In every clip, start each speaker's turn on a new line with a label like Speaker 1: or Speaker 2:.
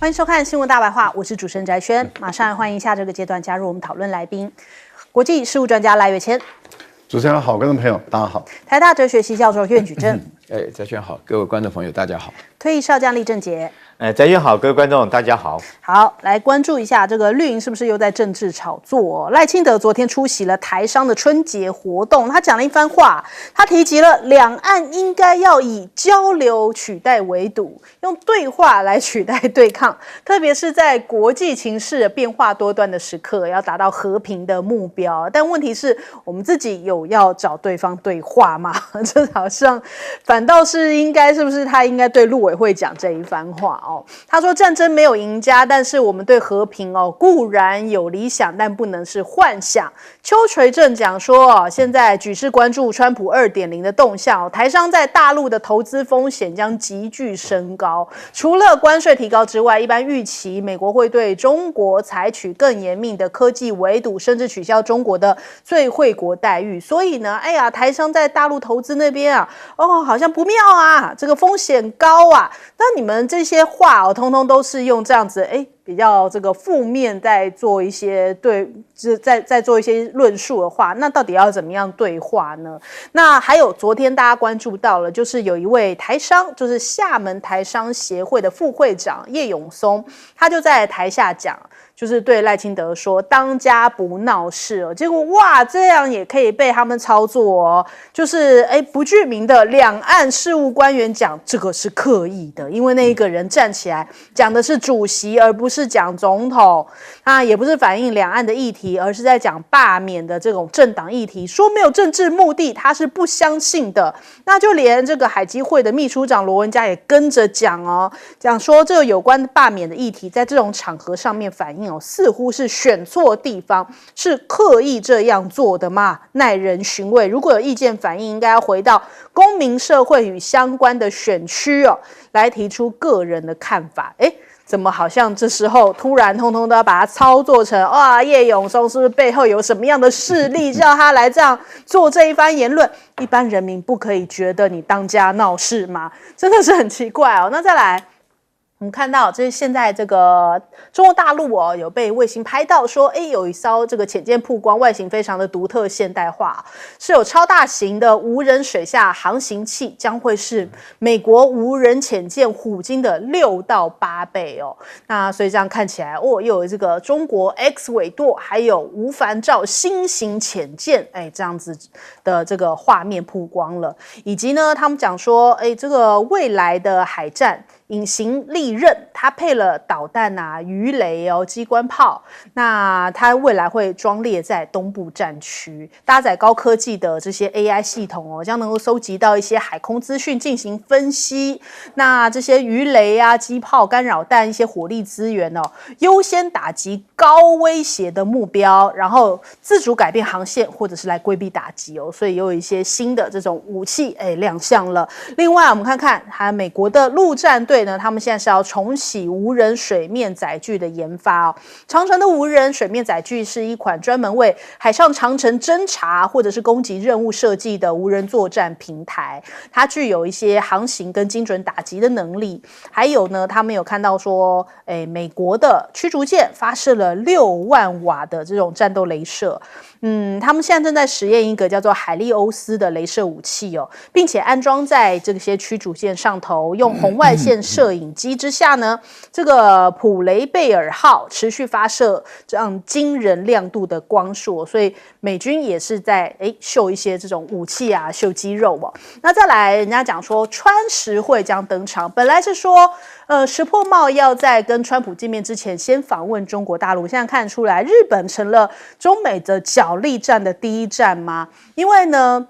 Speaker 1: 欢迎收看《新闻大白话》，我是主持人翟轩。马上欢迎下这个阶段加入我们讨论来宾，国际事务专家赖岳谦。
Speaker 2: 主持人好，观众朋友大家好。
Speaker 1: 台大哲学系教授苑举正。
Speaker 3: 翟轩好，各位观众朋友大家好。
Speaker 1: 退役少将厉正杰。
Speaker 4: 翟轩好，各位观众大家好。
Speaker 1: 好，来关注一下这个绿营是不是又在政治炒作？赖清德昨天出席了台商的春节活动，他讲了一番话，他提及了两岸应该要以交流取代围堵，用对话来取代对抗，特别是在国际情势变化多端的时刻，要达到和平的目标。但问题是我们自己有要找对方对话吗？这好像反倒是是不是他应该对陆委会讲这一番话哦？他说战争没有赢家，但是我们对和平固然有理想，但不能是幻想。邱垂正讲说现在举世关注川普 2.0 的动向台商在大陆的投资风险将急剧升高。除了关税提高之外，一般预期美国会对中国采取更严密的科技围堵，甚至取消中国的最惠国待遇。所以呢，台商在大陆投资那边好像不妙啊，这个风险高啊。那你们这些话通通都是用这样子比较这个负面在做一些在做一些论述的话，那到底要怎么样对话呢？那还有昨天大家关注到了，就是有一位台商，就是厦门台商协会的副会长叶永松，他就在台下讲，就是对赖清德说当家不闹事结果哇，这样也可以被他们操作就是不具名的两岸事务官员讲这个是刻意的，因为那一个人站起来讲的是主席，而不是讲总统，也不是反映两岸的议题，而是在讲罢免的这种政党议题，说没有政治目的，他是不相信的。那就连这个海基会的秘书长罗文嘉也跟着讲讲说这个有关罢免的议题，在这种场合上面反映似乎是选错地方，是刻意这样做的吗？耐人寻味。如果有意见反映，应该要回到公民社会与相关的选区来提出个人的看法。怎么好像这时候突然通通都要把它操作成叶永松是不是背后有什么样的势力叫他来这样做这一番言论？一般人民不可以觉得你当家闹事吗？真的是很奇怪那再来我们看到这现在这个中国大陆有被卫星拍到说有一艘这个潜舰曝光，外形非常的独特现代化，是有超大型的无人水下航行器，将会是美国无人潜舰虎鲸的6到8倍那所以这样看起来又有这个中国 X 纬舵还有吴凡照新型潜舰这样子的这个画面曝光了。以及呢他们讲说这个未来的海战隐形利刃，它配了导弹鱼雷机关炮，那它未来会装列在东部战区，搭载高科技的这些 AI 系统将能够收集到一些海空资讯进行分析。那这些鱼雷机炮、干扰弹、一些火力资源优先打击高威胁的目标，然后自主改变航线或者是来规避打击所以有一些新的这种武器亮相了。另外我们看看还有美国的陆战队呢，他们现在是要重启无人水面载具的研发长程的无人水面载具是一款专门为海上长程侦察或者是攻击任务设计的无人作战平台，它具有一些航行跟精准打击的能力。还有呢他们有看到说美国的驱逐舰发射了6万瓦的这种战斗雷射，他们现在正在实验一个叫做海利欧斯的雷射武器并且安装在这些驱逐舰上头，用红外线摄影机之下呢，这个普雷贝尔号持续发射这样惊人亮度的光束所以美军也是在秀一些这种武器秀肌肉那再来人家讲说川石会将登场，本来是说石破茂要在跟川普见面之前先访问中国大陆，现在看出来日本成了中美的角力战的第一站吗？因为呢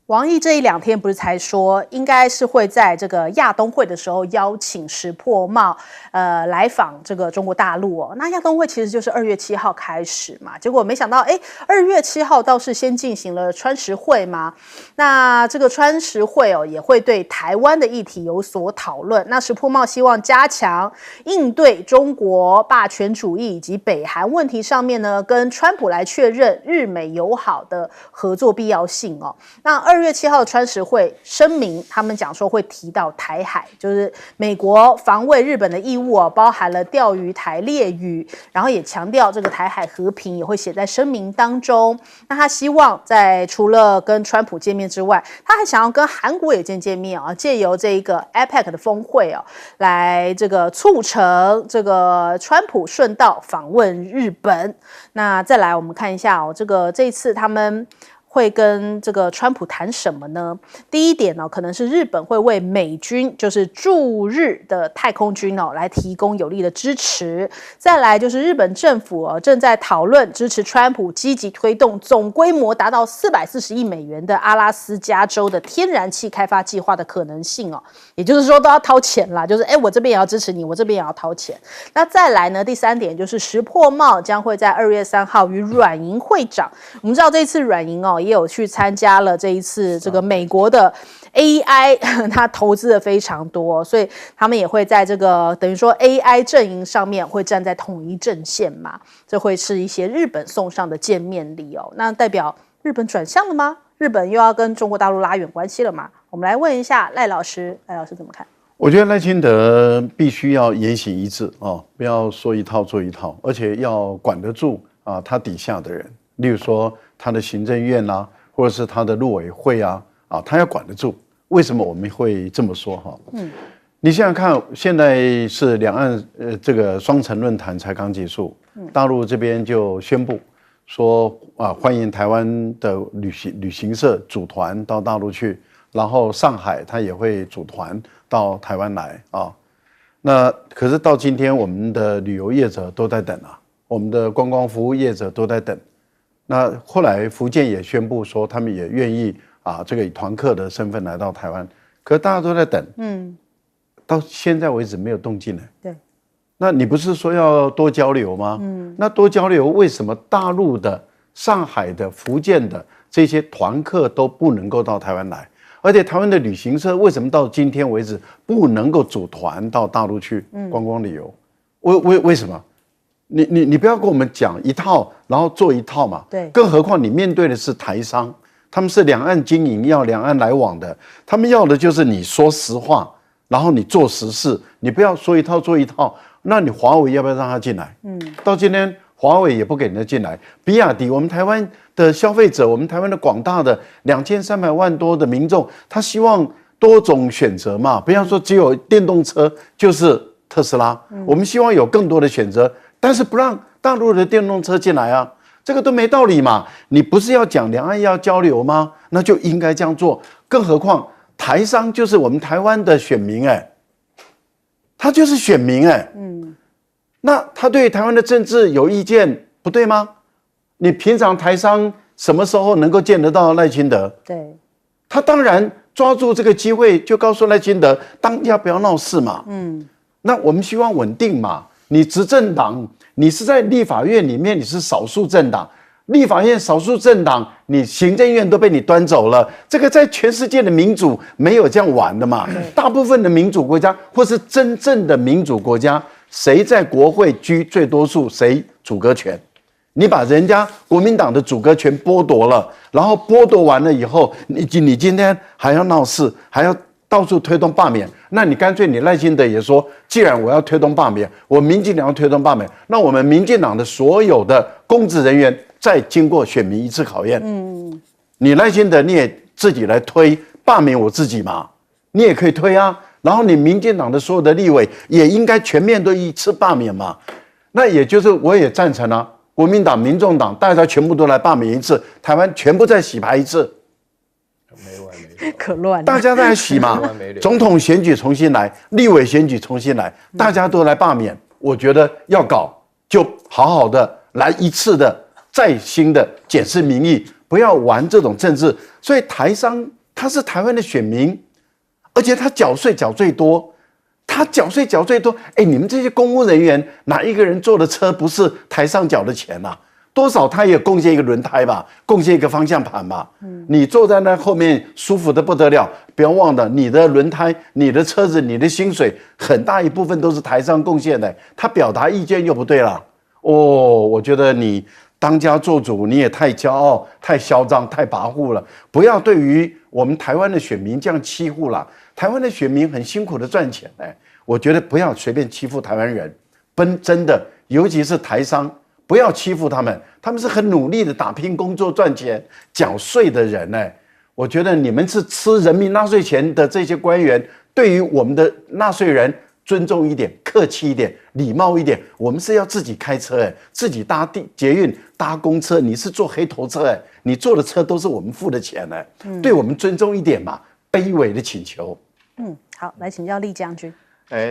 Speaker 1: 王毅这1-2天不是才说应该是会在这个亚冬会的时候邀请石破茂来访这个中国大陆那亚冬会其实就是2月7号开始嘛，结果没想到2月7号倒是先进行了川石会嘛。那这个川石会也会对台湾的议题有所讨论，那石破茂希望加强应对中国霸权主义以及北韩问题上面呢，跟川普来确认日美友好的合作必要性那2月7号的川石会声明，他们讲说会提到台海，就是美国防卫日本的义务包含了钓鱼台列屿，然后也强调这个台海和平也会写在声明当中。那他希望在除了跟川普见面之外，他还想要跟韩国也见面借由这一个 APEC 的峰会来这个促成这个川普顺道访问日本。那再来我们看一下这一次他们会跟这个川普谈什么呢？第一点可能是日本会为美军，就是驻日的太空军来提供有力的支持。再来就是日本政府正在讨论支持川普积极推动总规模达到440亿美元的阿拉斯加州的天然气开发计划的可能性也就是说都要掏钱啦，就是我这边也要支持你，我这边也要掏钱。那再来呢，第三点就是石破茂将会在2月3号与软银会长，我们知道这一次软银也有去参加了这一次这个美国的 AI， 他投资的非常多，所以他们也会在这个等于说 AI 阵营上面会站在统一阵线嘛，这会是一些日本送上的见面礼那代表日本转向了吗？日本又要跟中国大陆拉远关系了吗？我们来问一下赖老师，赖老师怎么看？
Speaker 2: 我觉得赖清德必须要言行一致不要说一套做一套，而且要管得住他底下的人，例如说他的行政院或者是他的陆委会他要管得住。为什么我们会这么说你想想看，现在是两岸这个双城论坛才刚结束，大陆这边就宣布说欢迎台湾的旅行社组团到大陆去，然后上海他也会组团到台湾来那可是到今天，我们的旅游业者都在等我们的观光服务业者都在等。那后来福建也宣布说，他们也愿意这个以团客的身份来到台湾，可是大家都在等，到现在为止没有动静呢。
Speaker 1: 对，
Speaker 2: 那你不是说要多交流吗？那多交流，为什么大陆的、上海的、福建的这些团客都不能够到台湾来？而且台湾的旅行社为什么到今天为止不能够组团到大陆去观光旅游？为什么？你不要跟我们讲一套，然后做一套嘛。
Speaker 1: 对。
Speaker 2: 更何况你面对的是台商，他们是两岸经营，要两岸来往的，他们要的就是你说实话，然后你做实事，你不要说一套做一套。那你华为要不要让他进来？到今天华为也不给人家进来。比亚迪，我们台湾的消费者，我们台湾的广大的2300万多的民众，他希望多种选择嘛，不要说只有电动车就是特斯拉，我们希望有更多的选择。但是不让大陆的电动车进来这个都没道理嘛！你不是要讲两岸要交流吗？那就应该这样做。更何况台商就是我们台湾的选民他就是选民那他对台湾的政治有意见不对吗？你平常台商什么时候能够见得到赖清德？
Speaker 1: 对，
Speaker 2: 他当然抓住这个机会就告诉赖清德，当家不要闹事嘛。那我们希望稳定嘛。你执政党，你是在立法院里面，你是少数政党，立法院少数政党，你行政院都被你端走了。这个在全世界的民主没有这样玩的嘛。大部分的民主国家，或是真正的民主国家，谁在国会居最多数，谁主阁权。你把人家国民党的主阁权剥夺了，然后剥夺完了以后，你今天还要闹事，还要到处推动罢免，那你干脆你赖清德也说，既然我要推动罢免，我民进党要推动罢免，那我们民进党的所有的公职人员再经过选民一次考验。你赖清德你也自己来推罢免我自己嘛，你也可以推然后你民进党的所有的立委也应该全面都一次罢免嘛。那也就是我也赞成国民党、民众党大家全部都来罢免一次，台湾全部再洗牌一次。
Speaker 3: 没完没了，
Speaker 1: 可乱了。
Speaker 2: 大家在洗嘛，总统选举重新来，立委选举重新来，大家都来罢免。我觉得要搞，就好好的来一次的再新的检视民意，不要玩这种政治。所以台商他是台湾的选民，而且他缴税缴最多。你们这些公务人员哪一个人坐的车不是台商缴的钱多少他也贡献一个轮胎吧，贡献一个方向盘吧。你坐在那后面舒服的不得了，不要忘了你的轮胎、你的车子、你的薪水，很大一部分都是台商贡献的。他表达意见又不对了我觉得你当家做主，你也太骄傲、太嚣张、太跋扈了。不要对于我们台湾的选民这样欺负了。台湾的选民很辛苦的赚钱，我觉得不要随便欺负台湾人。真的，尤其是台商，不要欺负他们，他们是很努力的打拼工作赚钱、缴税的人我觉得你们是吃人民纳税钱的这些官员，对于我们的纳税人尊重一点、客气一点、礼貌一点。我们是要自己开车自己搭捷运、搭公车，你是坐黑头车你坐的车都是我们付的钱对我们尊重一点嘛，卑微的请求。
Speaker 1: 好，来请教厉将军。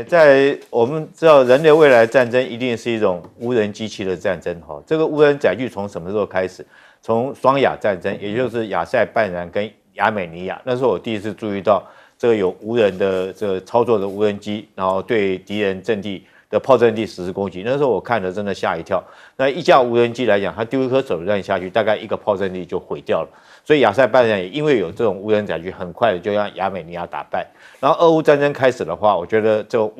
Speaker 4: 在我们知道，人类未来战争一定是一种无人机器的战争这个无人载具从什么时候开始？从双亚战争，也就是亚塞拜然跟亚美尼亚，那时候我第一次注意到这个有无人的这个操作的无人机，然后对敌人阵地的炮阵地实施攻击。那时候我看了真的吓一跳。那一架无人机来讲，它丢一颗手榴弹下去，大概一个炮阵地就毁掉了。所以亚塞拜然也因为有这种无人载具，很快的就让亚美尼亚打败。然后俄乌战争开始的话，我觉得这种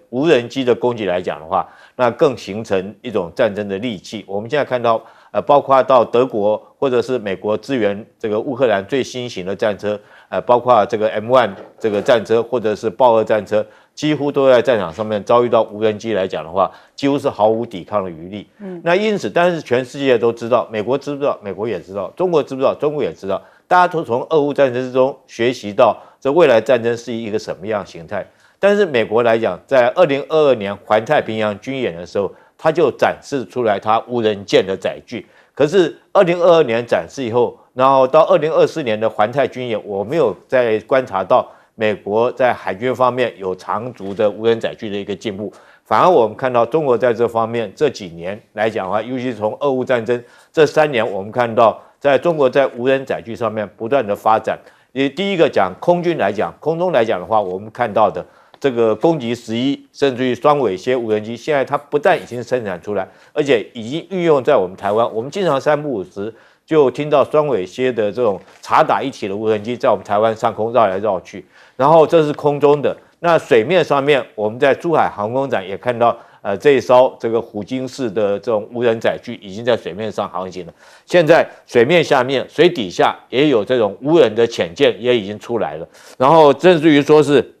Speaker 4: 无人机的攻击来讲的话，那更形成一种战争的利器。我们现在看到，包括到德国或者是美国支援这个乌克兰最新型的战车，包括这个 M1 这个战车或者是豹2战车，几乎都在战场上面遭遇到无人机来讲的话，几乎是毫无抵抗的余力。那因此，但是全世界都知道，美国知不知道？美国也知道，中国知不知道？中国也知道。大家都从俄乌战争之中学习到这未来战争是一个什么样形态。但是美国来讲，在2022年环太平洋军演的时候，它就展示出来它无人舰的载具。可是2022年展示以后，然后到2024年的环太军演，我没有再观察到美国在海军方面有长足的无人载具的一个进步。反而我们看到中国在这方面这几年来讲的话，尤其是从俄乌战争这3年，我们看到在中国在无人载具上面不断的发展。第一个讲空军来讲，空中来讲的话，我们看到的这个攻击11，甚至于双尾蝎无人机，现在它不但已经生产出来，而且已经运用在我们台湾。我们经常3不5时就听到双尾蝎的这种察打一体的无人机在我们台湾上空绕来绕去。然后这是空中的，那水面上面，我们在珠海航空展也看到。这一艘这个虎鲸式的这种无人载具已经在水面上航行了。现在水面下面、水底下也有这种无人的潜舰也已经出来了。然后甚至于说是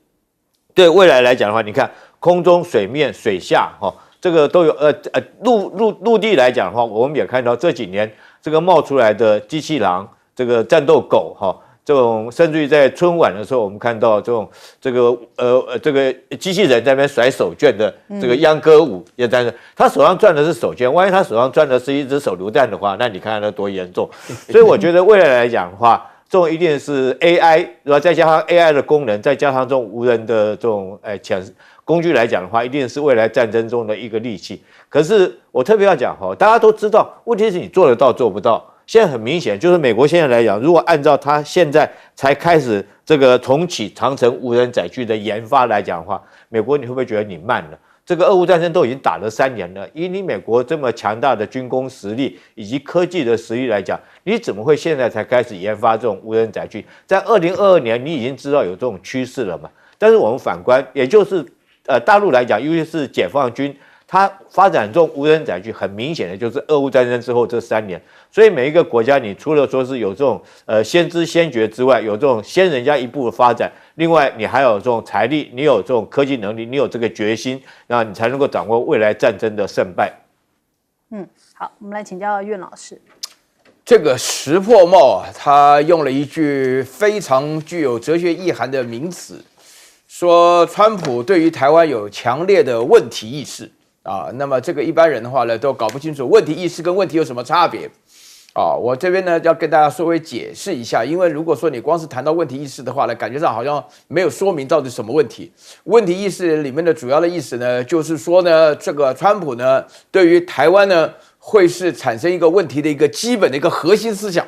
Speaker 4: 对未来来讲的话，你看空中、水面、水下这个都有。陆地来讲的话，我们也看到这几年这个冒出来的机器狼、这个战斗狗这种甚至于在春晚的时候，我们看到这个机器人在那边甩手绢的这个秧歌舞也在那，他手上攥的是手绢，万一他手上攥的是一只手榴弹的话，那你看看那多严重。所以我觉得未来来讲的话，这种一定是 AI， 然后再加上 AI 的功能，再加上这种无人的这种工具来讲的话，一定是未来战争中的一个利器。可是我特别要讲大家都知道，问题是你做得到做不到。现在很明显，就是美国现在来讲，如果按照他现在才开始这个重启长城无人载具的研发来讲的话，美国你会不会觉得你慢了？这个俄乌战争都已经打了3年了，以你美国这么强大的军工实力以及科技的实力来讲，你怎么会现在才开始研发这种无人载具？在2022年，你已经知道有这种趋势了嘛？但是我们反观，也就是大陆来讲，尤其是解放军。它发展这种无人载具，很明显的就是俄乌战争之后这3年，所以每一个国家，你除了说是有这种先知先觉之外，有这种先人家一步的发展，另外你还有这种财力，你有这种科技能力，你有这个决心，那你才能够掌握未来战争的胜败。
Speaker 1: 好，我们来请教苑老师。
Speaker 3: 这个石破茂他用了一句非常具有哲学意涵的名词，说川普对于台湾有强烈的问题意识。那么这个一般人的话呢，都搞不清楚问题意识跟问题有什么差别我这边呢要跟大家稍微解释一下，因为如果说你光是谈到问题意识的话呢，感觉上好像没有说明到底什么问题。问题意识里面的主要的意思呢，就是说呢，这个川普呢对于台湾呢会是产生一个问题的一个基本的一个核心思想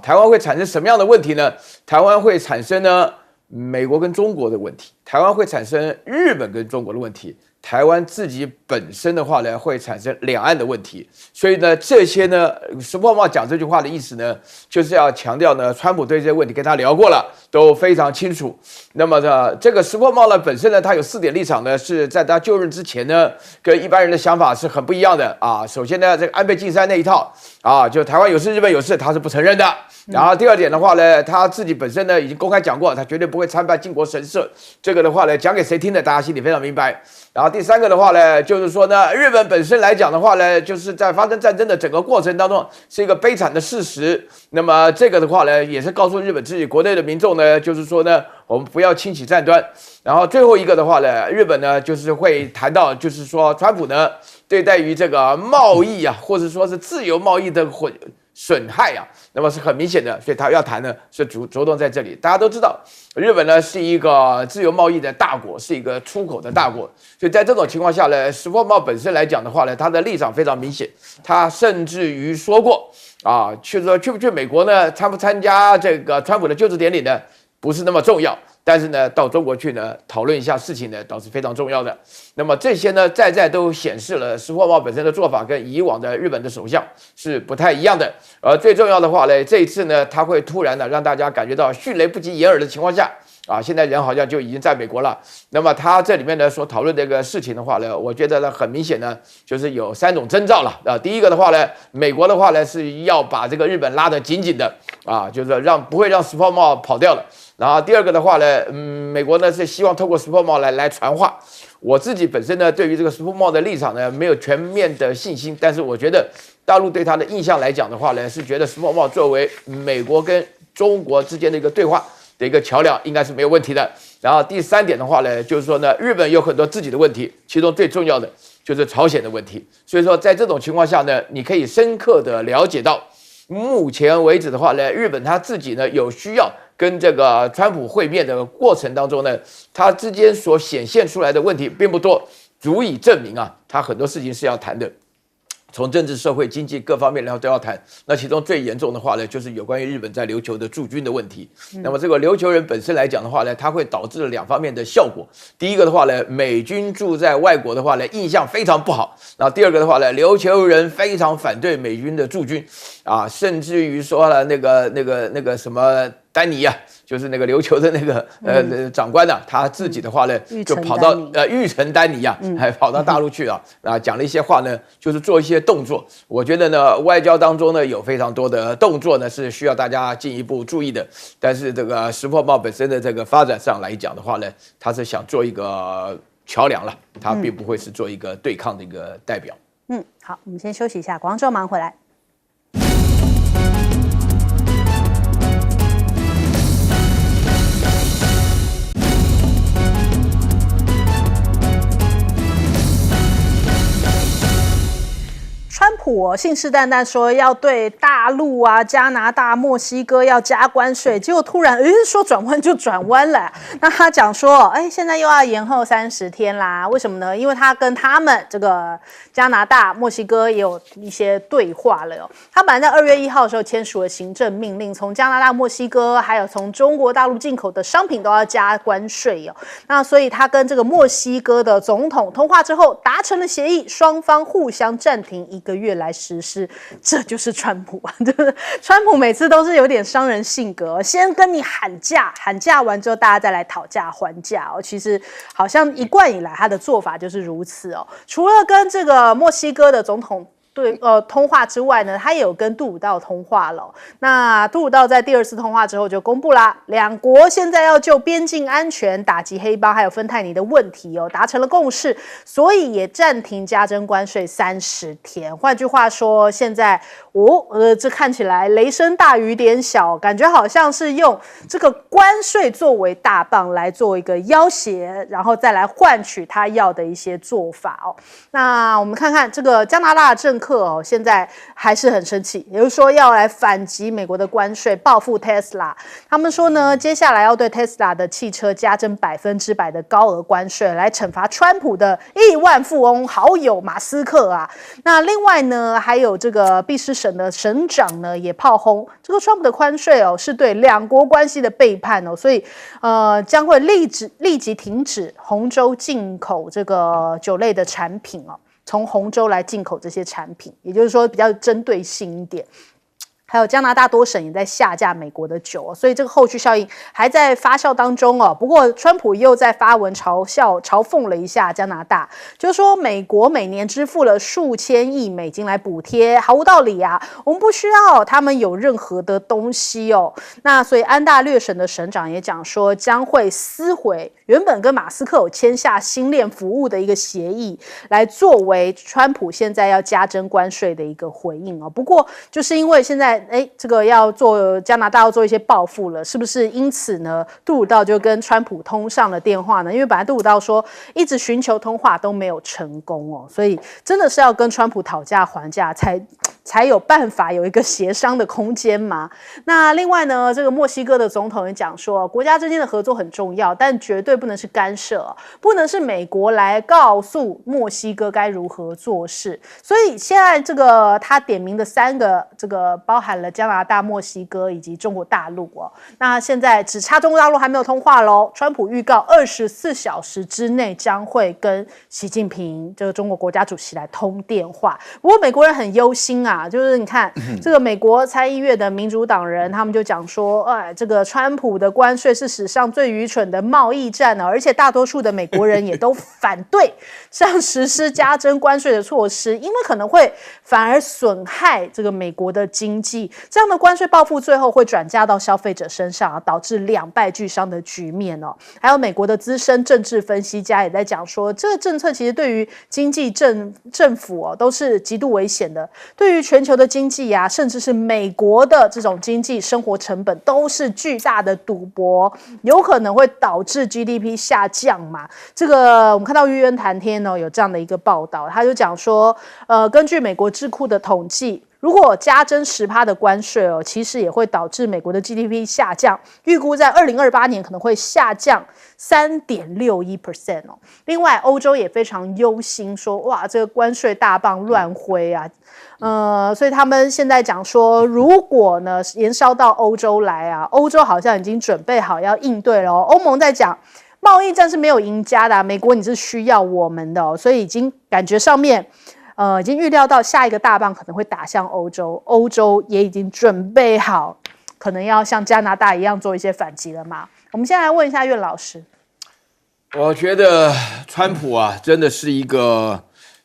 Speaker 3: 台湾会产生什么样的问题呢？台湾会产生呢美国跟中国的问题，台湾会产生日本跟中国的问题。台湾自己本身的话呢，会产生两岸的问题。所以呢，这些呢，石破茂讲这句话的意思呢，就是要强调呢，川普对这些问题跟他聊过了，都非常清楚。那么呢，这个石破茂呢，本身呢，他有4点立场呢，是在他就任之前呢，跟一般人的想法是很不一样的啊。首先呢，这个安倍晋三那一套啊，就台湾有事，日本有事，他是不承认的。然后第二点的话呢，他自己本身呢已经公开讲过，他绝对不会参拜靖国神社。这个的话呢，讲给谁听的，大家心里非常明白。然后第三个的话呢，就是说呢，日本本身来讲的话呢，就是在发生战争的整个过程当中是一个悲惨的事实。那么这个的话呢，也是告诉日本自己国内的民众呢，就是说呢，我们不要轻启战端。然后最后一个的话呢，日本呢就是会谈到，就是说川普呢对待于这个贸易啊，或者说是自由贸易的损害啊，那么是很明显的，所以他要谈的是着重在这里。大家都知道，日本呢是一个自由贸易的大国，是一个出口的大国，所以在这种情况下呢，石破茂本身来讲的话呢，他的立场非常明显，他甚至于说过啊，去不去美国呢，参不参加这个川普的就职典礼呢，不是那么重要。但是呢，到中国去呢，讨论一下事情呢，倒是非常重要的。那么这些呢，在都显示了石破茂本身的做法跟以往的日本的首相是不太一样的。而最重要的话呢，这一次呢，他会突然的让大家感觉到迅雷不及掩耳的情况下，啊，现在人好像就已经在美国了。那么他这里面呢所讨论这个事情的话呢，我觉得呢很明显呢，就是有3种征兆了。第一个的话呢，美国的话呢是要把这个日本拉得紧紧的啊，就是不会让石破茂跑掉了。然后第二个的话呢，美国呢是希望透过石破茂来传话。我自己本身呢，对于这个石破茂的立场呢，没有全面的信心，但是我觉得大陆对他的印象来讲的话呢，是觉得石破茂作为美国跟中国之间的一个对话的一个桥梁，应该是没有问题的。然后第3点的话呢，就是说呢，日本有很多自己的问题，其中最重要的就是朝鲜的问题。所以说，在这种情况下呢，你可以深刻的了解到，目前为止的话呢，日本他自己呢有需要跟这个川普会面的过程当中呢，他之间所显现出来的问题并不多，足以证明啊，他很多事情是要谈的。从政治、社会、经济各方面，然后都要谈。那其中最严重的话呢，就是有关于日本在琉球的驻军的问题。那么这个琉球人本身来讲的话呢，它会导致2方面的效果。第一个的话呢，美军住在外国的话呢，印象非常不好。然后第二个的话呢，琉球人非常反对美军的驻军啊，甚至于说了那个什么丹尼啊，就是那个琉球的那个长官啊，他自己的话呢，就跑到玉成丹尼啊，还跑到大陆去了啊，讲了一些话呢，就是做一些动作。我觉得呢，外交当中呢有非常多的动作呢是需要大家进一步注意的。但是这个石破茂本身的这个发展上来讲的话呢，他是想做一个桥梁了，他并不会是做一个对抗的一个代表。
Speaker 1: 好，我们先休息一下，广州马上回来。川普信誓旦旦说要对大陆啊、加拿大、墨西哥要加关税，结果突然说转弯就转弯了。那他讲说，现在又要延后30天啦，为什么呢？因为他跟他们这个加拿大、墨西哥也有一些对话了。他本来在2月1号的时候签署了行政命令，从加拿大、墨西哥还有从中国大陆进口的商品都要加关税哦。那所以他跟这个墨西哥的总统通话之后达成了协议，双方互相暂停1个月来实施，这就是川普啊！川普每次都是有点商人性格，先跟你喊价，喊价完之后大家再来讨价还价哦。其实好像一贯以来他的做法就是如此哦。除了跟这个墨西哥的总统通话之外呢，他也有跟杜鲁道通话了。那杜鲁道在第2次通话之后就公布啦，2国现在要就边境安全、打击黑帮还有芬太尼的问题达成了共识，所以也暂停加征关税30天。换句话说，现在这看起来雷声大雨点小，感觉好像是用这个关税作为大棒来做一个要挟，然后再来换取他要的一些做法哦。那我们看看这个加拿大的政客克现在还是很生气，也就是说要来反击美国的关税，报复 Tesla。他们说呢，接下来要对 Tesla 的汽车加征100%的高额关税，来惩罚川普的亿万富翁好友马斯克啊。那另外呢，还有这个卑诗省的省长呢，也炮轰这个川普的关税是对两国关系的背叛所以将会立即停止洪州进口这个酒类的产品从洪州来进口这些产品，也就是说比较针对性一点。还有加拿大多省也在下架美国的酒所以这个后续效应还在发酵当中不过川普又在发文嘲讽了一下加拿大，就是说美国每年支付了数千亿美金来补贴，毫无道理啊，我们不需要他们有任何的东西那所以安大略省的省长也讲说，将会撕毁原本跟马斯克有签下星链服务的一个协议，来作为川普现在要加征关税的一个回应不过就是因为现在这个要做加拿大要做一些报复了，是不是因此呢杜鲁道就跟川普通上了电话呢？因为本来杜鲁道说一直寻求通话都没有成功所以真的是要跟川普讨价还价才有办法有一个协商的空间嘛。那另外呢，这个墨西哥的总统也讲说，国家之间的合作很重要，但绝对不能是干涉不能是美国来告诉墨西哥该如何做事。所以现在这个他点名的3个这个包含了加拿大、墨西哥以及中国大陆那现在只差中国大陆还没有通话咯。川普预告24小时之内将会跟习近平这个中国国家主席来通电话。不过美国人很忧心就是你看这个美国参议院的民主党人他们就讲说这个川普的关税是史上最愚蠢的贸易战而且大多数的美国人也都反对这样实施加征关税的措施，因为可能会反而损害这个美国的经济，这样的关税报复最后会转嫁到消费者身上导致两败俱伤的局面还有美国的资深政治分析家也在讲说，这个政策其实对于经济政府都是极度危险的，对于全球的经济甚至是美国的这种经济生活成本都是巨大的赌博，有可能会导致 GDP 下降嘛。这个我们看到玉渊谈天有这样的一个报道，他就讲说根据美国智库的统计，如果加征10%的关税其实也会导致美国的 GDP 下降，预估在2028年可能会下降3.61%另外欧洲也非常忧心说，哇，这个关税大棒乱挥所以他们现在讲说，如果呢延烧到欧洲来欧洲好像已经准备好要应对了欧盟在讲贸易战是没有赢家的美国你是需要我们的所以已经感觉上面已经预料到下一个大棒可能会打向欧洲，欧洲也已经准备好可能要像加拿大一样做一些反击了嘛。我们先来问一下苑老师。
Speaker 3: 我觉得川普真的是一个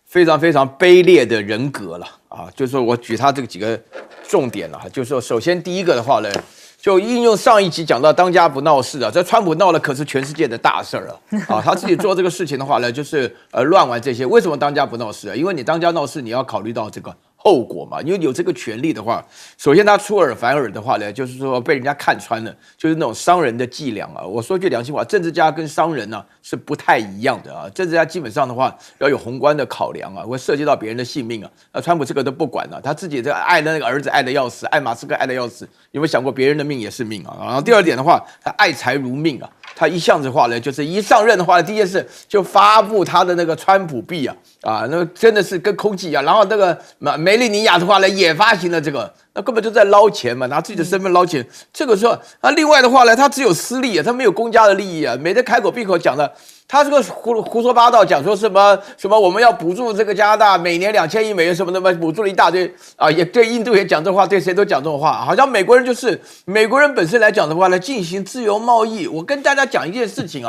Speaker 3: 非常非常卑劣的人格了就是说我举他这个几个重点了就是说首先第一个的话呢，就应用上一集讲到当家不闹事这川普闹了可是全世界的大事了他自己做这个事情的话呢，就是乱玩这些。为什么当家不闹事因为你当家闹事，你要考虑到这个后果嘛，因为有这个权利的话，首先他出尔反尔的话呢，就是说被人家看穿了，就是那种商人的伎俩我说句良心话，政治家跟商人是不太一样的政治家基本上的话要有宏观的考量会涉及到别人的性命川普这个都不管他自己这爱的那个儿子爱的要死，爱马斯克爱的要死，有没有想过别人的命也是命然后第二点的话，他爱财如命他一向的话呢，就是一上任的话，第一件事就发布他的那个川普币那真的是跟空气一样。然后那个梅利尼亚的话呢，也发行了这个，那根本就在捞钱嘛，拿自己的身份捞钱。这个时候，另外的话呢，他只有私利他没有公家的利益每天开口闭口讲的，他这个胡说八道，讲说什么我们要补助这个加拿大每年2000亿美元什么的嘛，补助了一大堆也对印度也讲这话，对谁都讲这种话，好像美国人就是美国人本身来讲的话呢，进行自由贸易。我跟大家讲一件事情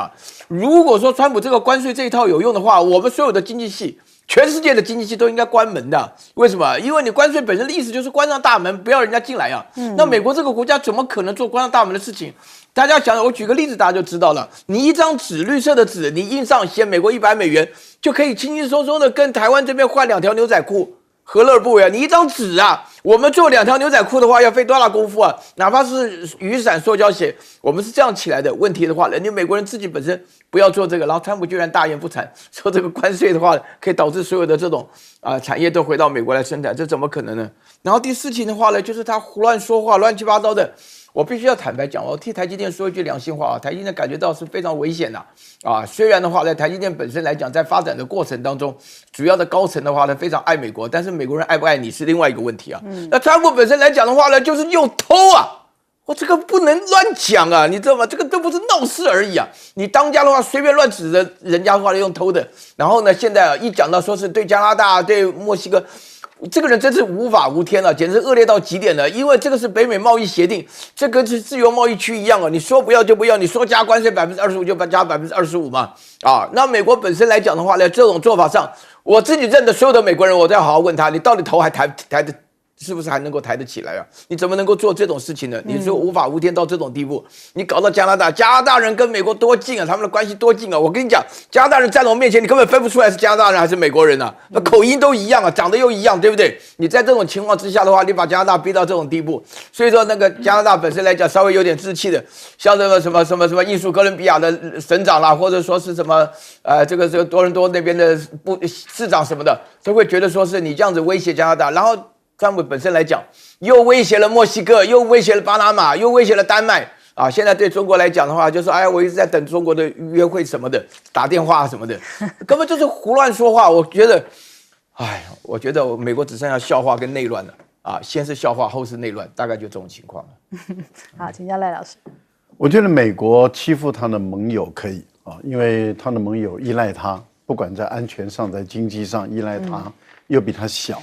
Speaker 3: 如果说川普这个关税这一套有用的话，我们所有的经济系，全世界的经济系都应该关门的。为什么？因为你关税本身的意思就是关上大门，不要人家进来那美国这个国家怎么可能做关上大门的事情？大家想想，我举个例子，大家就知道了。你一张纸，绿色的纸，你印上写美国100美元，就可以轻轻松松的跟台湾这边换2条牛仔裤。何乐而不为啊？你一张纸啊，我们做2条牛仔裤的话要费多大功夫啊？哪怕是雨伞、塑胶鞋，我们是这样起来的。问题的话，人家美国人自己本身不要做这个，然后川普居然大言不惭说这个关税的话可以导致所有的这种产业都回到美国来生产，这怎么可能呢？然后第4情的话呢，就是他胡乱说话、乱七八糟的。我必须要坦白讲，我替台积电说一句良心话啊，台积电感觉到是非常危险的虽然的话，在台积电本身来讲，在发展的过程当中，主要的高层的话呢，非常爱美国，但是美国人爱不爱你是另外一个问题啊。那川普本身来讲的话呢，就是用偷啊，我这个不能乱讲啊，你知道吗？这个都不是闹事而已啊，你当家的话随便乱指着人家的话用偷的，然后呢，现在一讲到说是对加拿大、对墨西哥。这个人真是无法无天了，简直恶劣到极点了。因为这个是北美贸易协定，这跟是自由贸易区一样啊。你说不要就不要，你说加关税25%就加25%嘛。那美国本身来讲的话呢，这种做法上，我自己认的所有的美国人，我都要好好问他，你到底头还抬的是不是还能够抬得起来啊？你怎么能够做这种事情呢？你说无法无天到这种地步，你搞到加拿大人跟美国多近啊，他们的关系多近啊！我跟你讲，加拿大人站在我面前，你根本分不出来是加拿大人还是美国人啊，那口音都一样啊，长得又一样，对不对？你在这种情况之下的话，你把加拿大逼到这种地步，所以说那个加拿大本身来讲稍微有点志气的，像这个什么艺术哥伦比亚的省长啦，或者说是什么这个多伦多那边的市长什么的，都会觉得说是你这样子威胁加拿大，然后。川普本身来讲，又威胁了墨西哥，又威胁了巴拿马，又威胁了丹麦现在对中国来讲的话，就说我一直在等中国的约会什么的，打电话什么的，根本就是胡乱说话。我觉得美国只剩下笑话跟内乱了先是笑话，后是内乱，大概就这种情况了。
Speaker 1: 好，请教赖老师。
Speaker 2: 我觉得美国欺负他的盟友可以因为他的盟友依赖他，不管在安全上，在经济上依赖他。又比他小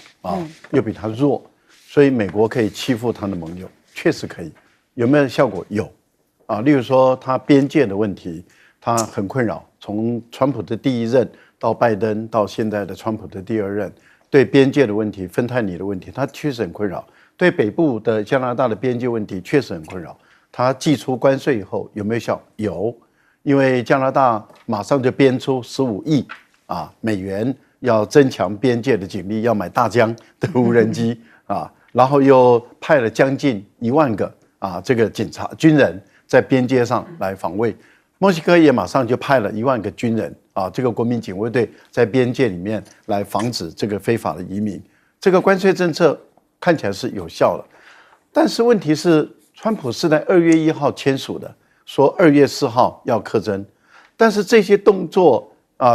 Speaker 2: 又比他弱，所以美国可以欺负他的盟友，确实可以。有没有效果？有例如说他边界的问题，他很困扰。从川普的第1任到拜登，到现在的川普的第2任，对边界的问题、芬太尼的问题，他确实很困扰。对北部的加拿大的边界问题，确实很困扰。他祭出关税以后有没有效？有，因为加拿大马上就编出15亿美元。要增强边界的警力，要买大疆的无人机然后又派了将近1万个这个军人在边界上来防卫。墨西哥也马上就派了1万个军人这个国民警卫队在边界里面来防止这个非法的移民。这个关税政策看起来是有效了，但是问题是，川普是在2月1号签署的，说2月4号要课征，但是这些动作。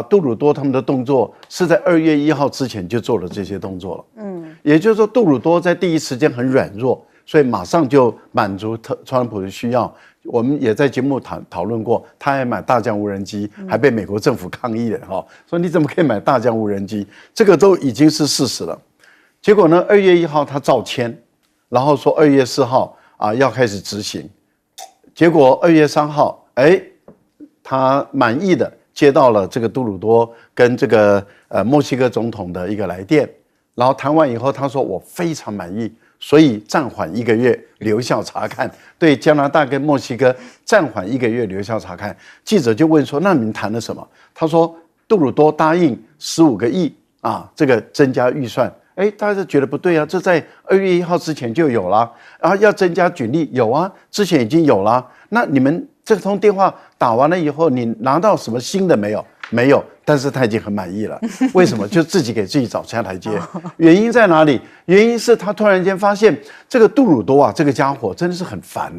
Speaker 2: 杜鲁多他们的动作是在2月1号之前就做了这些动作了。也就是说，杜鲁多在第一时间很软弱，所以马上就满足川普的需要。我们也在节目讨论过，他还买大疆无人机，还被美国政府抗议了说你怎么可以买大疆无人机？这个都已经是事实了。结果呢，2月1号他照签，然后说2月4号要开始执行。结果2月3号，他满意的。接到了这个杜鲁多跟这个墨西哥总统的一个来电，然后谈完以后，他说我非常满意，所以暂缓1个月留校察看，对加拿大跟墨西哥暂缓1个月留校察看。记者就问说，那你们谈了什么？他说杜鲁多答应15个亿这个增加预算。大家就觉得不对这在2月1号之前就有了，然后要增加军力有之前已经有了。那你们这通电话打完了以后，你拿到什么新的没有？没有，但是他已经很满意了。为什么？就自己给自己找下台阶。原因在哪里？原因是他突然间发现这个杜鲁多这个家伙真的是很烦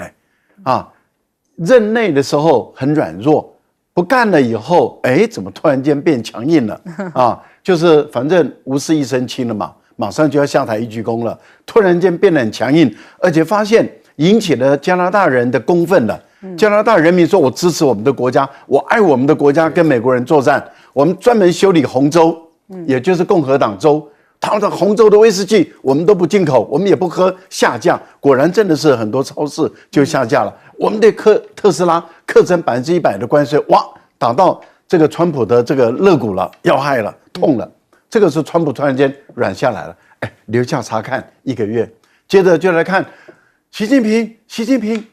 Speaker 2: 任内的时候很软弱，不干了以后，怎么突然间变强硬了就是反正无事一身轻了嘛。马上就要下台一鞠躬了，突然间变得很强硬，而且发现引起了加拿大人的公愤了。加拿大人民说：“我支持我们的国家，我爱我们的国家，跟美国人作战。我们专门修理红州，也就是共和党州，他的红州的威士忌我们都不进口，我们也不喝，下架。果然真的是很多超市就下架了。我们对特斯拉课征100%的关税，打到这个川普的这个肋骨了，要害了，痛了。”这个是川普突然间软下来了，留校察看1个月，接着就来看习近平，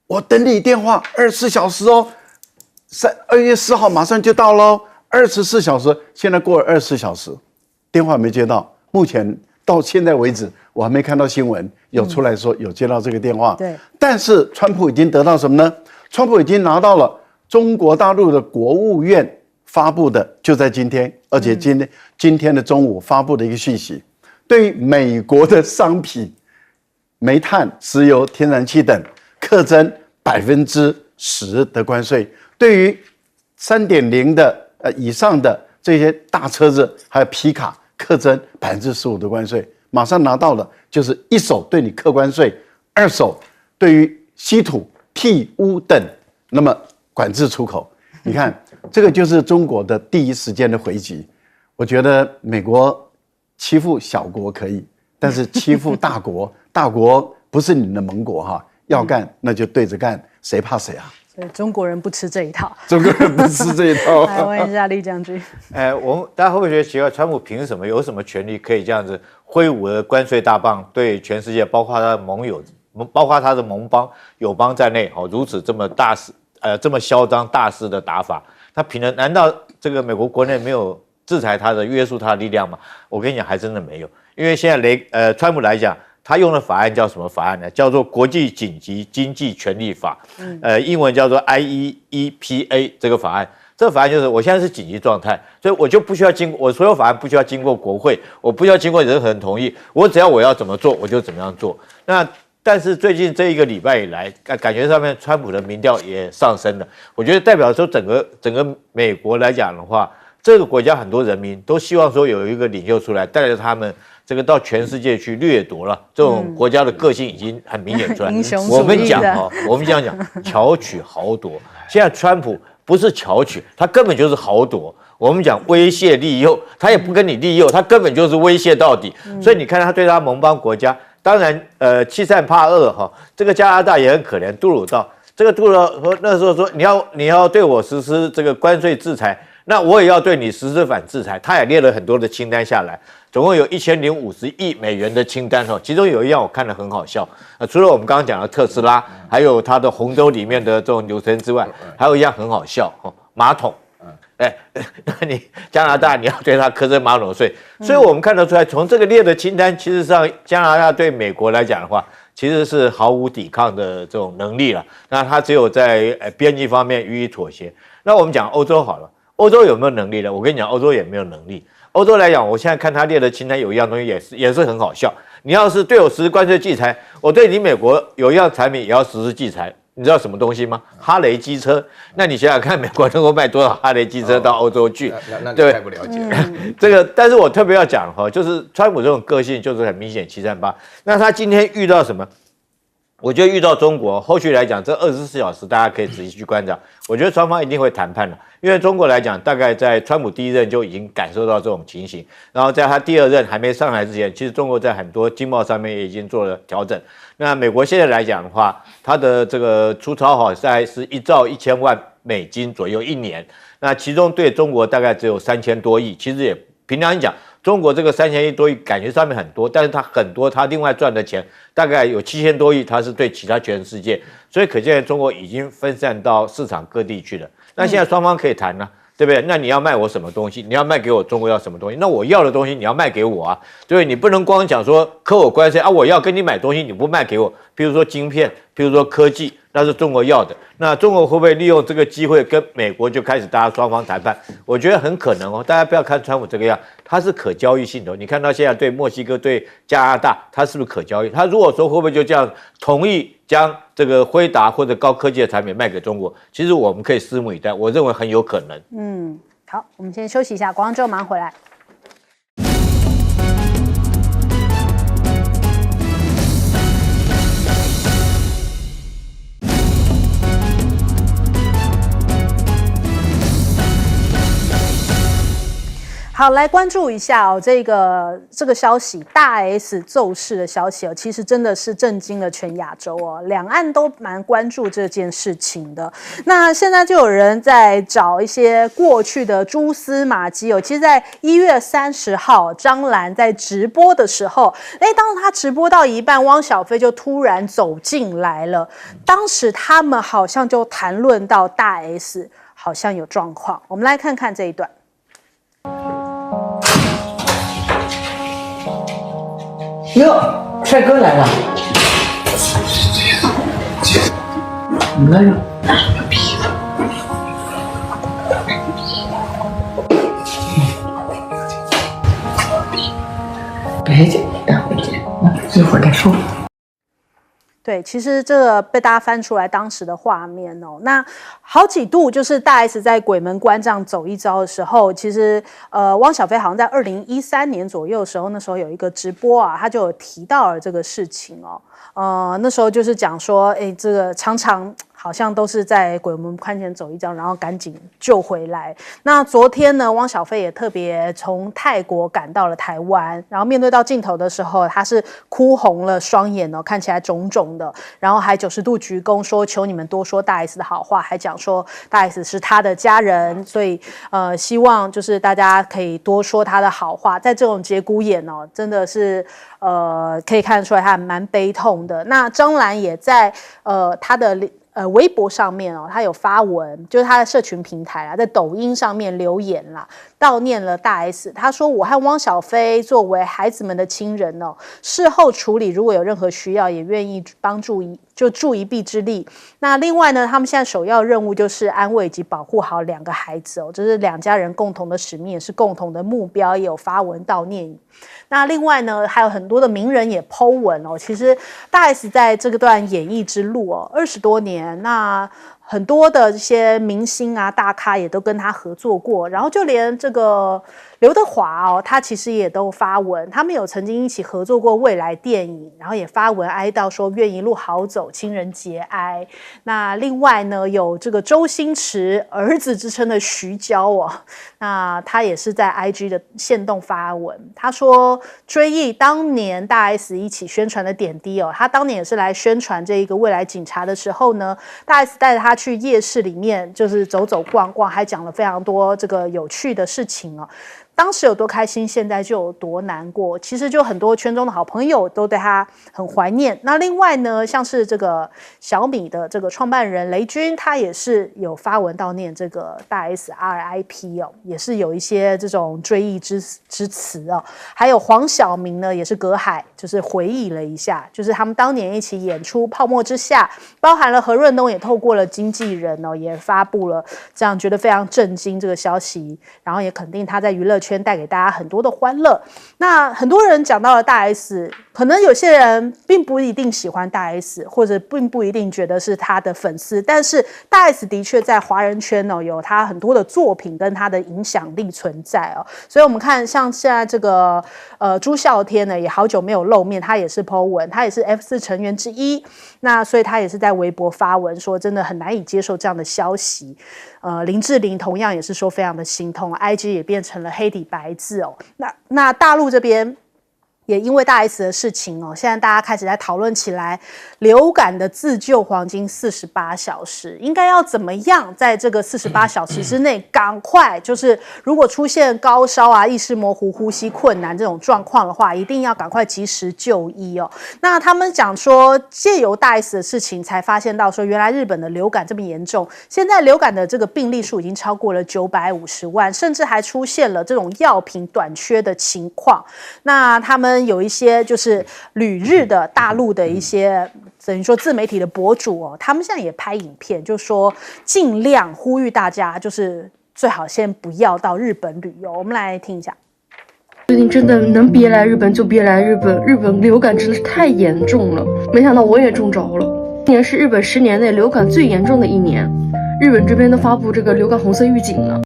Speaker 2: 我等你电话24小时2月4号马上就到喽，24小时，现在过了24小时，电话没接到，目前到现在为止，我还没看到新闻有出来说有接到这个电话。
Speaker 1: 对，
Speaker 2: 但是川普已经得到什么呢？川普已经拿到了中国大陆的国务院发布的，就在今天，而且今天的中午发布的一个讯息，对于美国的商品，煤炭、石油、天然气等课征10%的关税，对于3.0的以上的这些大车子还有皮卡课征15%的关税，马上拿到了，就是一手对你课关税，二手对于稀土、替污等，那么管制出口。你看，这个就是中国的第一时间的回击。我觉得美国欺负小国可以，但是欺负大国，大国不是你的盟国哈，要干那就对着干，谁怕谁啊？
Speaker 1: 所以中国人不吃这一套。
Speaker 2: 中国人不吃这一套。
Speaker 1: 来问一下厉将军，
Speaker 4: 我们大家会不会觉得奇怪？川普凭什么有什么权利可以这样子挥舞了关税大棒，对全世界，包括他的盟友，包括他的盟邦、友邦在内，如此这么大势，这么嚣张大势的打法，他凭了？难道这个美国国内没有制裁他的、约束他的力量吗？我跟你讲，还真的没有。因为现在川普来讲，他用的法案叫什么法案呢？叫做《国际紧急经济权利法》，英文叫做 IEEPA 这个法案。这个法案就是我现在是紧急状态，所以我就不需要我所有法案不需要经过国会，我不需要经过任何人同意，只要我要怎么做，我就怎么样做。但是最近这一个礼拜以来，感觉上面川普的民调也上升了。我觉得代表说整个美国来讲的话，这个国家很多人民都希望说有一个领袖出来，带着他们这个到全世界去掠夺了。这种国家的个性已经很明显出来。
Speaker 1: 英雄
Speaker 4: 我们
Speaker 1: 主义的
Speaker 4: 我们这样讲，巧取豪夺。现在川普不是巧取，他根本就是豪夺。我们讲威胁利诱，他也不跟你利诱，他根本就是威胁到底。所以你看他对他盟邦国家。当然，欺善怕恶哈，这个加拿大也很可怜。杜鲁道说那时候说你要对我实施这个关税制裁，那我也要对你实施反制裁。他也列了很多的清单下来，总共有1050亿美元的清单哈。其中有一样我看得很好笑，除了我们刚刚讲的特斯拉，还有它的红州里面的这种流程之外，还有一样很好笑哈，马桶。那你加拿大你要对他课征马桶税，所以我们看得出来，从这个列的清单，其实上加拿大对美国来讲的话，其实是毫无抵抗的这种能力了。那他只有在边境方面予以妥协。那我们讲欧洲好了，欧洲有没有能力呢？我跟你讲，欧洲也没有能力。欧洲来讲，我现在看他列的清单有一样东西也是很好笑。你要是对我实施关税制裁，我对你美国有一样产品也要实施制裁。你知道什么东西吗？哈雷机车。那你想想看，美国能够卖多少哈雷机车到欧洲去？
Speaker 3: 那你太不了解了。
Speaker 4: 这个，但是我特别要讲哈，就是川普这种个性就是很明显738。那他今天遇到什么？我觉得遇到中国，后续来讲，这24小时大家可以仔细去观察。我觉得双方一定会谈判的，因为中国来讲，大概在川普第一任就已经感受到这种情形，然后在他第二任还没上台之前，其实中国在很多经贸上面也已经做了调整。那美国现在来讲的话，它的这个出超大概是1兆1000万美金左右一年，那其中对中国大概只有3000多亿，其实也平常讲。中国这个3000亿多亿感觉上面很多，但是它很多，它另外赚的钱大概有7000多亿，它是对其他全世界，所以可见中国已经分散到市场各地去了。那现在双方可以谈呢，对不对？那你要卖我什么东西？你要卖给我中国要什么东西？那我要的东西你要卖给我啊，对不对？你不能光讲说扣我关税啊，我要跟你买东西你不卖给我，比如说晶片，比如说科技，那是中国要的。那中国会不会利用这个机会跟美国就开始大家双方谈判？我觉得很可能哦。大家不要看川普这个样，它是可交易性的。你看到现在对墨西哥、对加拿大，它是不是可交易？它如果说会不会就这样同意将这个辉达或者高科技的产品卖给中国？其实我们可以拭目以待，我认为很有可能。
Speaker 1: 好，我们先休息一下，广告之后马上回来。好，来关注一下哦，这个消息，大 S 奏事的消息哦，其实真的是震惊了全亚洲哦，两岸都蛮关注这件事情的。那现在就有人在找一些过去的蛛丝马迹哦。其实，在1月30号，张兰在直播的时候，当时他直播到一半，汪小菲就突然走进来了。当时他们好像就谈论到大 S 好像有状况，我们来看看这一段。
Speaker 5: 哟，帅哥来了！怎么了呀？别紧张，一会儿再说。
Speaker 1: 对，其实这个被大家翻出来当时的画面哦，那好几度就是大 S 在鬼门关这样走一遭的时候，其实汪小菲好像在2013年左右的时候，那时候有一个直播啊，他就有提到了这个事情哦，那时候就是讲说，哎，这个常常好像都是在鬼门关前走一遭，然后赶紧救回来。那昨天呢，汪小菲也特别从泰国赶到了台湾，然后面对到镜头的时候，他是哭红了双眼哦，看起来肿肿的，然后还90度鞠躬说求你们多说大 S 的好话，还讲说大 S 是他的家人，所以希望就是大家可以多说他的好话。在这种节骨眼哦，真的是可以看得出来他蛮悲痛的。那张兰也在他的微博上面哦，他有发文，就是他的社群平台啦，在抖音上面留言啦，悼念了大 S。他说：“我和汪小菲作为孩子们的亲人哦，事后处理如果有任何需要，也愿意帮助就助一臂之力。那另外呢，他们现在首要任务就是安慰以及保护好2个孩子哦，这是2家人共同的使命，也是共同的目标。也有发文悼念。那另外呢，还有很多的名人也 po 文哦。其实大 S 在这段演艺之路哦，20多年，那很多的这些明星啊、大咖也都跟他合作过，然后就连这个刘德华哦，他其实也都发文，他们有曾经一起合作过未来电影，然后也发文哀悼说愿一路好走，亲人节哀。那另外呢，有这个周星驰儿子之称的徐娇哦，那他也是在 IG 的限动发文，他说追忆当年大 S 一起宣传的点滴哦，他当年也是来宣传这一个未来警察的时候呢，大 S 带着他去夜市里面就是走走逛逛，还讲了非常多这个有趣的事情哦。当时有多开心，现在就有多难过。其实就很多圈中的好朋友都对他很怀念。那另外呢，像是这个小米的这个创办人雷军，他也是有发文悼念这个大 S RIP 哦，也是有一些这种追忆之词哦。还有黄晓明呢，也是隔海就是回忆了一下，就是他们当年一起演出《泡沫之夏》，包含了何润东也透过了经纪人哦，也发布了这样觉得非常震惊这个消息，然后也肯定他在娱乐圈带给大家很多的欢乐。那很多人讲到了大 S， 可能有些人并不一定喜欢大 S， 或者并不一定觉得是他的粉丝，但是大 S 的确在华人圈哦有他很多的作品跟他的影响力存在哦。所以我们看像现在这个朱孝天呢，也好久没有露面，他也是 po 文，他也是 F4 成员之一，那所以他也是在微博发文说真的很难以接受这样的消息。林志玲同样也是说非常的心痛 ，IG 也变成了黑底白字哦。那大陆这边也因为大 S 的事情哦，现在大家开始在讨论起来，流感的自救黄金48小时应该要怎么样，在这个48小时之内赶快，就是如果出现高烧啊、意识模糊、呼吸困难这种状况的话，一定要赶快及时就医哦。那他们讲说，借由大 S 的事情才发现到说，原来日本的流感这么严重，现在流感的这个病例数已经超过了950万，甚至还出现了这种药品短缺的情况。那他们有一些就是旅日的大陆的一些等于说自媒体的博主哦，他们现在也拍影片，就说尽量呼吁大家就是最好先不要到日本旅游。我们来听一下。
Speaker 6: 最近真的能别来日本就别来日本，日本流感真的是太严重了，没想到我也中着了。今年是日本10年内流感最严重的一年，日本这边都发布这个流感红色预警了。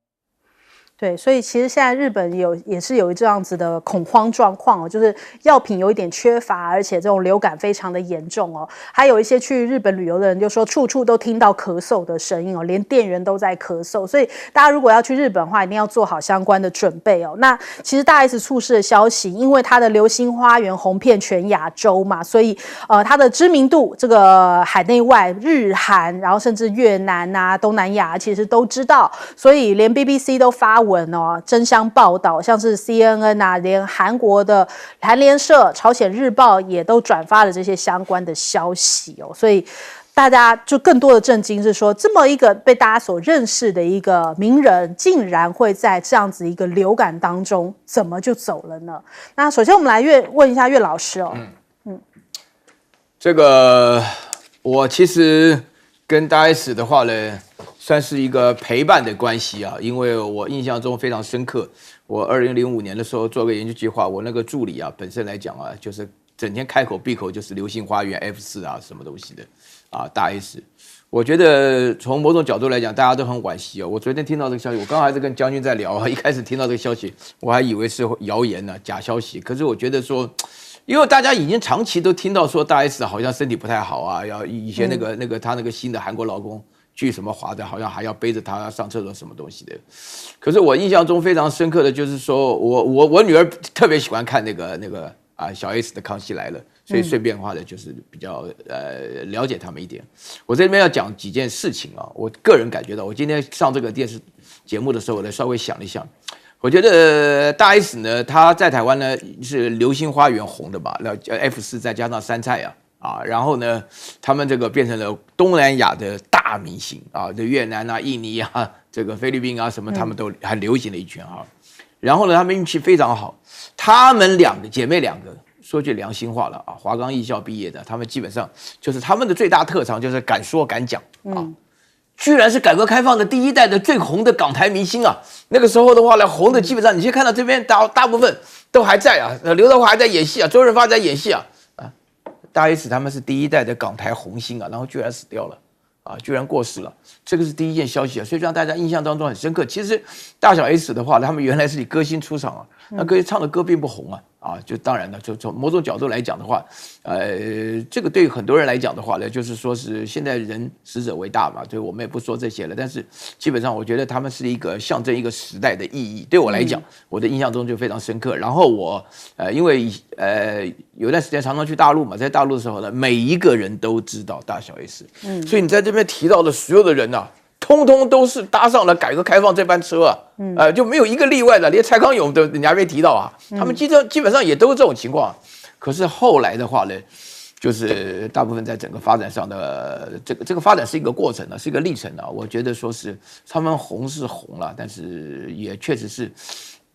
Speaker 1: 对，所以其实现在日本也是有这样子的恐慌状况哦，就是药品有一点缺乏，而且这种流感非常的严重哦。还有一些去日本旅游的人就说，处处都听到咳嗽的声音哦，连店员都在咳嗽。所以大家如果要去日本的话，一定要做好相关的准备哦。那其实大 S 猝逝的消息，因为它的《流星花园》红遍全亚洲嘛，所以它的知名度，这个海内外、日韩，然后甚至越南啊、东南亚其实都知道，所以连 BBC 都发文争相报道，像是 CNN 啊，连韩国的韩联社、朝鲜日报也都转发了这些相关的消息哦。所以大大家就更多的震惊是说，这么一个被大家所认识的一个名人，竟然会在这样子一个流感当中，怎么就走了呢？那首先我们来问一下岳老师哦。
Speaker 3: 这个我其实跟大 S 的话呢，算是一个陪伴的关系啊，因为我印象中非常深刻。我2005年的时候做个研究计划，我那个助理啊，本身来讲啊，就是整天开口闭口就是流星花园 F4啊，什么东西的啊，大 S。我觉得从某种角度来讲，大家都很惋惜哦。我昨天听到这个消息，我刚刚还是跟将军在聊啊，一开始听到这个消息，我还以为是谣言呢、假消息。可是我觉得说，因为大家已经长期都听到说大 S 好像身体不太好啊，要以前她那个新的韩国老公。去什么华的，好像还要背着他上厕所什么东西的。可是我印象中非常深刻的就是说，我女儿特别喜欢看那个小 S 的《康熙来了》，所以顺便的话呢，就是比较了解他们一点。我这边要讲几件事情啊，我个人感觉到，我今天上这个电视节目的时候，我来稍微想了一想。我觉得大 S 呢，她在台湾呢是流星花园红的吧，F4再加上山菜啊，然后呢，他们这个变成了东南亚的大明星啊，这越南啊、印尼啊、这个菲律宾啊什么，他们都很流行的一圈啊。然后呢，他们运气非常好，她们姐妹两个，说句良心话了啊，华冈艺校毕业的，他们基本上就是他们的最大特长就是敢说敢讲啊。居然是改革开放的第一代的最红的港台明星啊！那个时候的话呢，红的基本上你先看到这边大部分都还在啊，刘德华还在演戏啊，周润发在演戏啊。大 S 他们是第一代的港台红星啊，然后居然死掉了，啊，居然过世了，这个是第一件消息啊，所以让大家印象当中很深刻。其实大小 S 的话，他们原来是以歌星出场啊，那歌唱的歌并不红啊，就当然了，就从某种角度来讲的话，这个对很多人来讲的话呢，就是说是现在人死者为大嘛，所以我们也不说这些了。但是基本上我觉得他们是一个象征一个时代的意义，对我来讲，我的印象中就非常深刻。然后我因为有段时间常常去大陆嘛，在大陆的时候呢，每一个人都知道大小 S，所以你在这边提到的所有的人啊，通通都是搭上了改革开放这班车啊，就没有一个例外的，连蔡康永都你还没提到啊，他们基本上也都是这种情况。可是后来的话呢，就是大部分在整个发展上的这个发展是一个过程是一个历程啊。我觉得说是他们红是红了，但是也确实是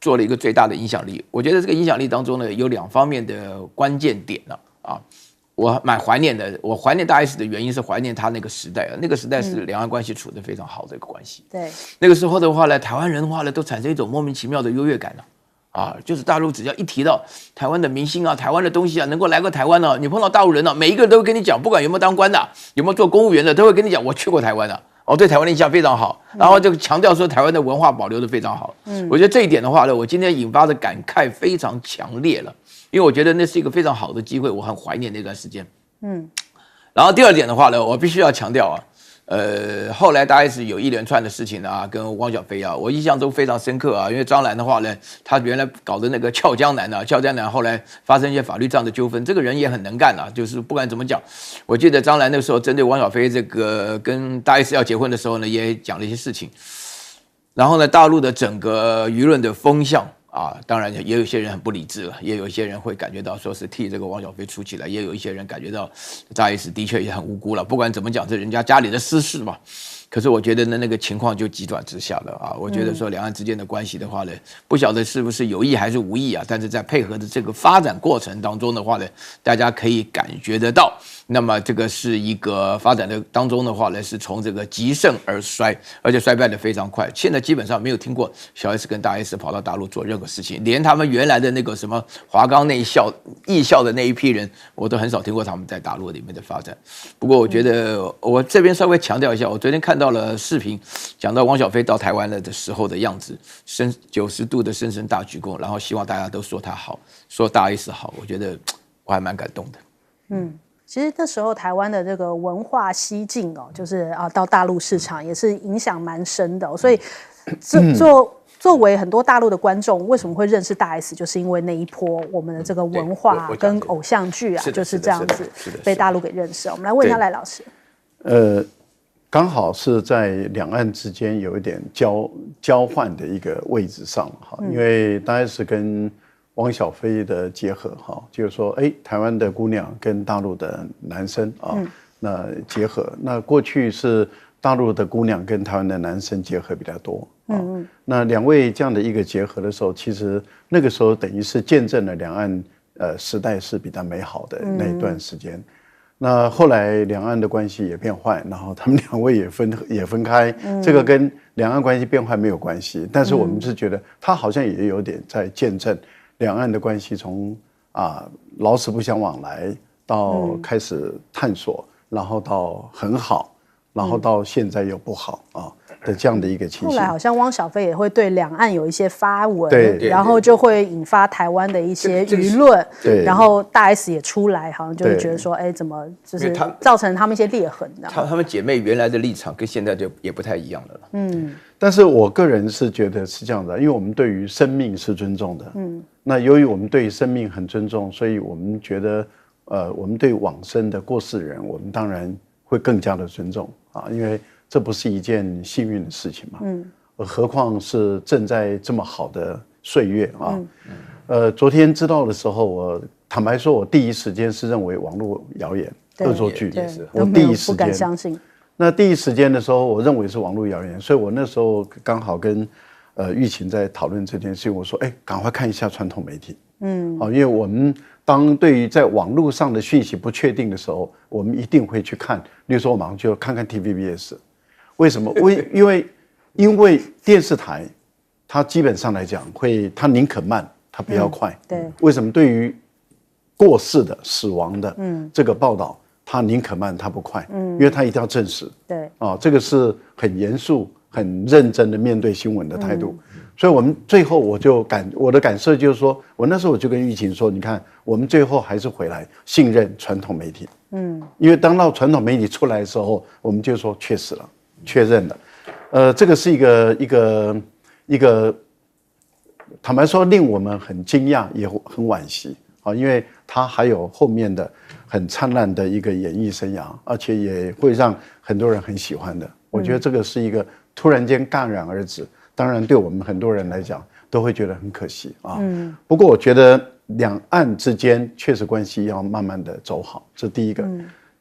Speaker 3: 做了一个最大的影响力。我觉得这个影响力当中呢，有2方面的关键点啊。我蛮怀念的，我怀念大 S 的原因是怀念他那个时代那个时代是两岸关系处得非常好的一个关系。
Speaker 1: 对，
Speaker 3: 那个时候的话呢，台湾人的话呢，都产生一种莫名其妙的优越感就是大陆只要一提到台湾的明星啊、台湾的东西啊，能够来过台湾你碰到大陆人每一个人都会跟你讲，不管有没有当官的，有没有做公务员的，都会跟你讲我去过台湾对台湾的印象非常好，然后就强调说台湾的文化保留得非常好。我觉得这一点的话呢，我今天引发的感慨非常强烈了。因为我觉得那是一个非常好的机会，我很怀念那段时间。然后第二点的话呢，我必须要强调后来大 S 有一连串的事情跟汪小菲我印象中非常深刻因为张兰的话呢，他原来搞的那个俏江南俏江南后来发生一些法律上的纠纷，这个人也很能干就是不管怎么讲，我记得张兰那个时候针对汪小菲这个跟大 S 要结婚的时候呢，也讲了一些事情。然后呢，大陆的整个舆论的风向当然也有一些人很不理智了，也有一些人会感觉到说是替这个汪小菲出气了，也有一些人感觉到大 S 的确也很无辜了。不管怎么讲，这人家家里的私事嘛。可是我觉得呢，那个情况就急转直下了我觉得说两岸之间的关系的话呢，不晓得是不是有意还是无意但是在配合的这个发展过程当中的话呢，大家可以感觉得到。那么这个是一个发展的当中的话呢，是从这个极盛而衰，而且衰败的非常快。现在基本上没有听过小 S 跟大 S 跑到大陆做任何事情，连他们原来的那个什么华冈艺校的那一批人，我都很少听过他们在大陆里面的发展。不过我觉得我这边稍微强调一下，我昨天看到了视频，讲到汪小菲到台湾了的时候的样子，90度的深深大鞠躬，然后希望大家都说他好，说大 S 好，我觉得我还蛮感动的。
Speaker 1: 其实那时候台湾的这个文化西进就是到大陆市场也是影响蛮深的所以作为很多大陆的观众，为什么会认识大 S， 就是因为那一波我们的这个文化跟偶像剧就是这样子被大陆给认识。我们来问一下赖老师。
Speaker 2: 刚好是在两岸之间有一点交换的一个位置上因为大 S 跟汪小菲的结合就是说台湾的姑娘跟大陆的男生那结合。那过去是大陆的姑娘跟台湾的男生结合比较多。那两位这样的一个结合的时候，其实那个时候等于是见证了两岸时代是比较美好的那一段时间。那后来两岸的关系也变坏，然后他们两位也分开，这个跟两岸关系变坏没有关系，但是我们是觉得他好像也有点在见证两岸的关系从老死不相往来到开始探索，然后到很好，然后到现在又不好的这样的一个情形。
Speaker 1: 后来好像汪小菲也会对两岸有一些发文，
Speaker 2: 对，
Speaker 1: 然后就会引发台湾的一些舆论，
Speaker 2: 对，
Speaker 1: 然后大 S 也出来，好像就会觉得说，哎，怎么就是造成他们一些裂痕的。
Speaker 3: 他们姐妹原来的立场跟现在就也不太一样了。
Speaker 2: 但是我个人是觉得是这样的，因为我们对于生命是尊重的，那由于我们对于生命很尊重，所以我们觉得，我们对往生的过世人，我们当然会更加的尊重因为这不是一件幸运的事情嘛，何况是正在这么好的岁月昨天知道的时候，我坦白说，我第一时间是认为网络谣言、恶作剧，我第一时间
Speaker 1: 不敢相信。
Speaker 2: 那第一时间的时候，我认为是网络谣言，所以我那时候刚好跟玉琴在讨论这件事情，我说，赶快看一下传统媒体，因为我们当对于在网络上的讯息不确定的时候，我们一定会去看，例如说我马上就看看 TVBS， 为什么？因为电视台它基本上来讲它宁可慢，它不要快，
Speaker 1: 对，
Speaker 2: 为什么？对于过世的、死亡的这个报道，他宁可慢，他不快，因为他一定要证实。
Speaker 1: 对，
Speaker 2: 这个是很严肃、很认真的面对新闻的态度。所以我们最后我的感受就是说，我那时候我就跟玉琴说，你看，我们最后还是回来信任传统媒体。因为当到传统媒体出来的时候，我们就说确实了，确认了。这个是一个，坦白说令我们很惊讶，也很惋惜。因为他还有后面的很灿烂的一个演艺生涯，而且也会让很多人很喜欢的。我觉得这个是一个突然间戛然而止，当然对我们很多人来讲都会觉得很可惜不过我觉得两岸之间确实关系要慢慢的走好，这第一个。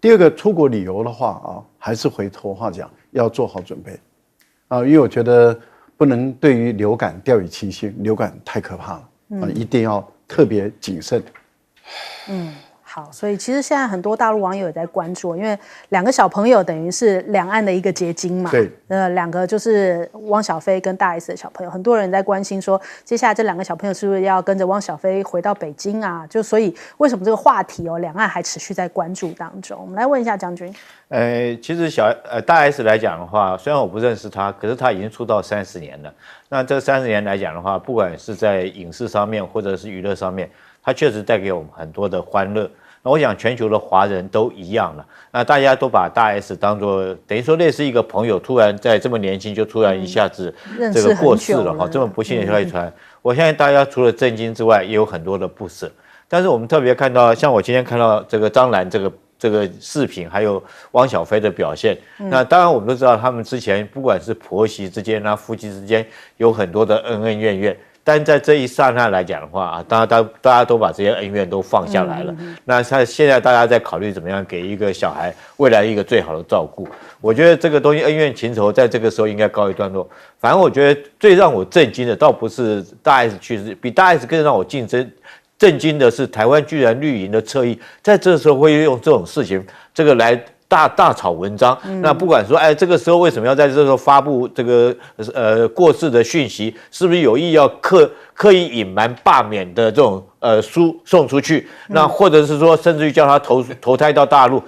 Speaker 2: 第二个，出国旅游的话还是回头话讲，要做好准备因为我觉得不能对于流感掉以轻心，流感太可怕了一定要特别谨慎。
Speaker 1: 好，所以其实现在很多大陆网友也在关注，因为两个小朋友等于是两岸的一个结晶嘛。
Speaker 2: 对，
Speaker 1: 两个就是汪小菲跟大 S 的小朋友，很多人在关心说，接下来这两个小朋友是不是要跟着汪小菲回到北京啊？就所以为什么这个话题两岸还持续在关注当中？我们来问一下将军。
Speaker 4: 其实大 S 来讲的话，虽然我不认识他，可是他已经出道30年了。那这30年来讲的话，不管是在影视上面或者是娱乐上面，他确实带给我们很多的欢乐。那我想全球的华人都一样了，那大家都把大 S 当作等于说类似一个朋友，突然在这么年轻就突然一下子这个过世了这么不幸的消息传。我相信大家除了震惊之外，也有很多的不舍。但是我们特别看到，像我今天看到这个张兰这个视频，还有汪小菲的表现，那当然我们都知道，他们之前不管是婆媳之间夫妻之间有很多的恩恩怨怨。但在这一刹那来讲的话大家都把这些恩怨都放下来了。那现在大家在考虑怎么样给一个小孩未来一个最好的照顾。我觉得这个东西恩怨情仇在这个时候应该告一段落。反正我觉得最让我震惊的倒不是大 S 去世，比大 S 更让我震惊的是台湾居然绿营的侧翼在这时候会用这种事情来大炒文章。那不管说这个时候为什么要在这时候发布这个过世的讯息，是不是有意要刻意隐瞒罢免的这种书送出去？那或者是说甚至于叫他投胎到大陆。